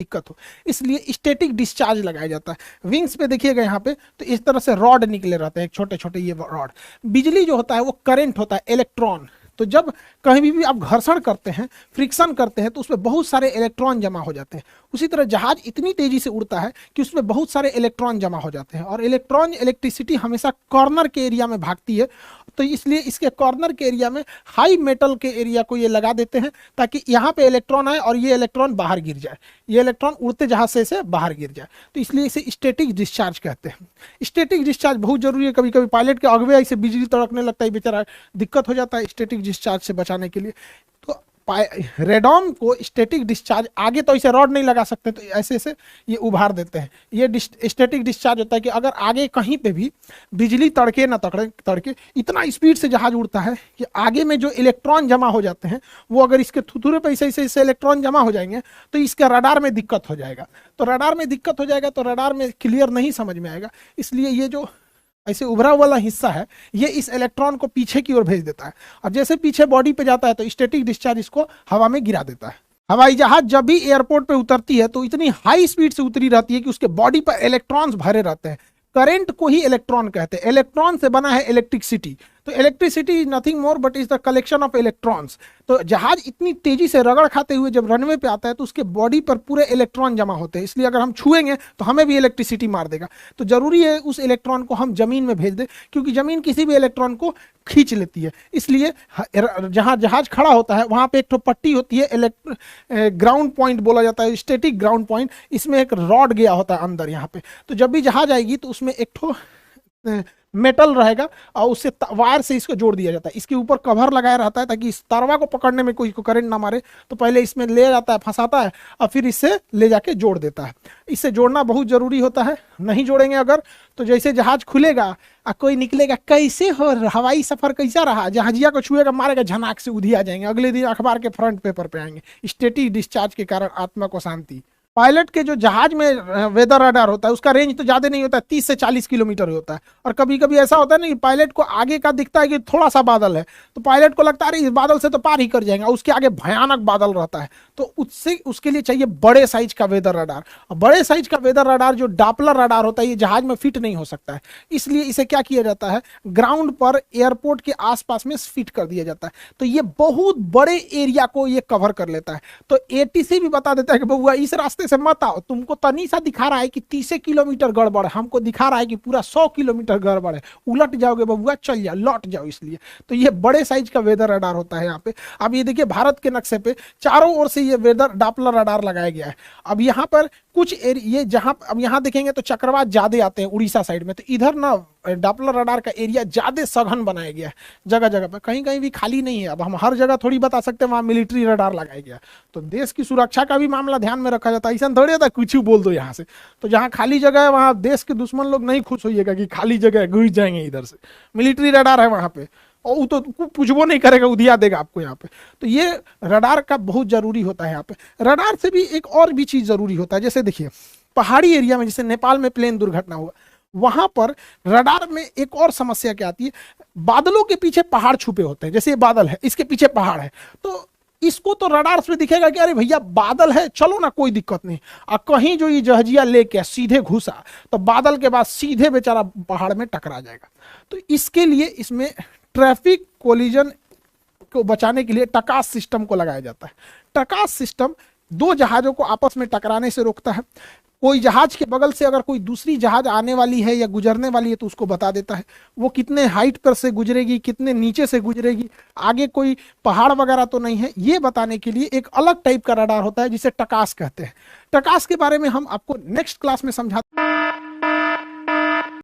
दिक्कत हो, इसलिए स्टैटिक डिस्चार्ज लगाया जाता है। विंग्स पे देखिएगा यहाँ पे तो इस तरह से रॉड निकले रहते हैं, छोटे छोटे ये रॉड। बिजली जो होता है वो करंट होता है, इलेक्ट्रॉन। तो जब कहीं भी आप घर्षण करते हैं, फ्रिक्शन करते हैं, तो उसमें बहुत सारे इलेक्ट्रॉन जमा हो जाते हैं। उसी तरह जहाज इतनी तेजी से उड़ता है कि उसमें बहुत सारे इलेक्ट्रॉन जमा हो जाते हैं, और इलेक्ट्रॉन इलेक्ट्रिसिटी हमेशा कॉर्नर के एरिया में भागती है। तो इसलिए इसके कॉर्नर के एरिया में हाई मेटल के एरिया को ये लगा देते हैं, ताकि यहाँ पे इलेक्ट्रॉन आए और ये इलेक्ट्रॉन बाहर गिर जाए, ये इलेक्ट्रॉन उड़ते जहाज से इसे बाहर गिर जाए। तो इसलिए इसे स्टैटिक डिस्चार्ज कहते हैं। स्टैटिक डिस्चार्ज बहुत जरूरी है। कभी कभी पायलट के अगवे ऐसे बिजली तड़कने लगता है, बेचारा दिक्कत हो जाता है स्टैटिक डिस्चार्ज से बचाने के लिए। तो रेडॉन को स्टैटिक डिस्चार्ज, आगे तो इसे रॉड नहीं लगा सकते, तो ऐसे ऐसे ये उभार देते हैं। ये स्टैटिक डिस्चार्ज होता है कि अगर आगे कहीं पे भी बिजली तड़के ना तड़के इतना स्पीड से जहाज उड़ता है कि आगे में जो इलेक्ट्रॉन जमा हो जाते हैं वो अगर इसके थुथुरे पे ऐसे इलेक्ट्रॉन जमा हो जाएंगे तो इसके रडार में दिक्कत हो जाएगा। तो रडार में दिक्कत हो जाएगा तो रडार में क्लियर नहीं समझ में आएगा। इसलिए ये जो ऐसे उभरा वाला हिस्सा है ये इस इलेक्ट्रॉन को पीछे की ओर भेज देता है, और जैसे पीछे बॉडी पे जाता है तो स्टैटिक डिस्चार्ज इसको हवा में गिरा देता है। हवाई जहाज जब भी एयरपोर्ट पे उतरती है तो इतनी हाई स्पीड से उतरी रहती है कि उसके बॉडी पर इलेक्ट्रॉन्स भरे रहते हैं। करंट को ही इलेक्ट्रॉन कहते हैं। इलेक्ट्रॉन से बना है इलेक्ट्रिसिटी। तो electricity is nothing more but is the collection of electrons. तो जहाज इतनी तेजी से रगड़ खाते हुए जब रनवे पे आता है तो उसके बॉडी पर पूरे इलेक्ट्रॉन जमा होते हैं, इसलिए अगर हम छुएंगे तो हमें भी इलेक्ट्रिसिटी मार देगा। तो जरूरी है उस इलेक्ट्रॉन को हम जमीन में भेज दें, क्योंकि जमीन किसी भी इलेक्ट्रॉन को खींच लेती है। इसलिए जहां जहाज खड़ा होता है वहां पे एक तो पट्टी होती है, ग्राउंड पॉइंट बोला जाता है, स्टैटिक ग्राउंड पॉइंट। इसमें एक रॉड गया होता है अंदर यहाँ पे। तो जब भी जहाज आएगी तो उसमें एक तो मेटल रहेगा और उससे वायर से इसको जोड़ दिया जाता है। इसके ऊपर कवर लगाया रहता है ताकि इस तरवा को पकड़ने में कोई को करंट ना मारे। तो पहले इसमें ले जाता है, फंसाता है, और फिर इससे ले जाके जोड़ देता है। इससे जोड़ना बहुत जरूरी होता है। नहीं जोड़ेंगे अगर तो जैसे जहाज खुलेगा और कोई निकलेगा, कैसे हो हवाई सफर कैसा रहा, जहाजिया को छुएगा मारेगा, झनाक से उधिया जाएंगे, अगले दिन अखबार के फ्रंट पेपर पे आएंगे। स्टैटिक डिस्चार्ज के कारण आत्मा को शांति। पायलट के जो जहाज में वेदर रडार होता है उसका रेंज तो ज्यादा नहीं होता है, 30 से 40 किलोमीटर होता है। और कभी कभी ऐसा होता है ना कि पायलट को आगे का दिखता है कि थोड़ा सा बादल है, तो पायलट को लगता है इस बादल से तो पार ही कर जाएंगे, उसके आगे भयानक बादल रहता है। तो उसके लिए चाहिए बड़े साइज का वेदर रडार। और बड़े साइज का वेदर रडार जो डॉपलर रडार होता है ये जहाज में फिट नहीं हो सकता है, इसलिए इसे क्या किया जाता है, ग्राउंड पर एयरपोर्ट के आसपास में फिट कर दिया जाता है। तो ये बहुत बड़े एरिया को ये कवर कर लेता है। तो एटीसी भी बता देता है कि बबुआ इस रास्ते से मत आओ, तुमको तनी सा दिखा रहा है कि 30 किलोमीटर गड़बड़ है, हमको दिखा रहा है कि पूरा 100 किलोमीटर गड़बड़ है, उलट जाओगे बबुआ, चल जाओ, लौट जाओ। इसलिए तो ये बड़े साइज का वेदर रडार होता है यहाँ पे। अब ये देखिए भारत के नक्शे पे चारों ओर से ये वेदर डॉपलर रडार लगाया गया है। अब यहाँ पर कुछ ये जहां अब यहाँ देखेंगे तो चक्रवात ज्यादा आते हैं उड़ीसा साइड में, तो इधर ना डॉपलर रडार का एरिया ज्यादा सघन बनाया गया है जगह जगह पे, कहीं कहीं भी खाली नहीं है। अब हम हर जगह थोड़ी बता सकते हैं वहां मिलिट्री रडार लगाया गया। तो देश की सुरक्षा का भी मामला ध्यान में रखा जाता है। ऐसा थोड़ी होता कुछ बोल दो यहाँ से। तो जहाँ खाली जगह है वहां देश के दुश्मन लोग नहीं खुश होइएगा कि खाली जगह है, घुस जाएंगे इधर से। मिलिट्री रडार है वहां पे और वो तो पूछबो नहीं करेगा, उधिया देगा आपको यहाँ पे। तो ये रडार का बहुत जरूरी होता है यहाँ पे। रडार से भी एक और भी चीज जरूरी होता है, जैसे देखिए पहाड़ी एरिया में, जैसे नेपाल में प्लेन दुर्घटना हुआ, वहां पर रडार में एक और समस्या क्या आती है, बादलों के पीछे पहाड़ छुपे होते हैं। जैसे ये बादल है, इसके पीछे पहाड़ है, तो इसको तो रडार में दिखेगा कि अरे भैया बादल है, चलो ना कोई दिक्कत नहीं। और कहीं जो ये जहाजिया लेके सीधे घुसा तो बादल के बाद सीधे बेचारा पहाड़ में टकरा जाएगा। तो इसके लिए इसमें ट्रैफिक कोलिजन को बचाने के लिए टकास सिस्टम को लगाया जाता है। टकास सिस्टम दो जहाजों को आपस में टकराने से रोकता है। कोई जहाज के बगल से अगर कोई दूसरी जहाज आने वाली है या गुजरने वाली है तो उसको बता देता है, वो कितने हाइट पर से गुजरेगी, कितने नीचे से गुजरेगी, आगे कोई पहाड़ वगैरह तो नहीं है, ये बताने के लिए एक अलग टाइप का रडार होता है जिसे टकास कहते हैं। टकास के बारे में हम आपको नेक्स्ट क्लास में समझाते हैं।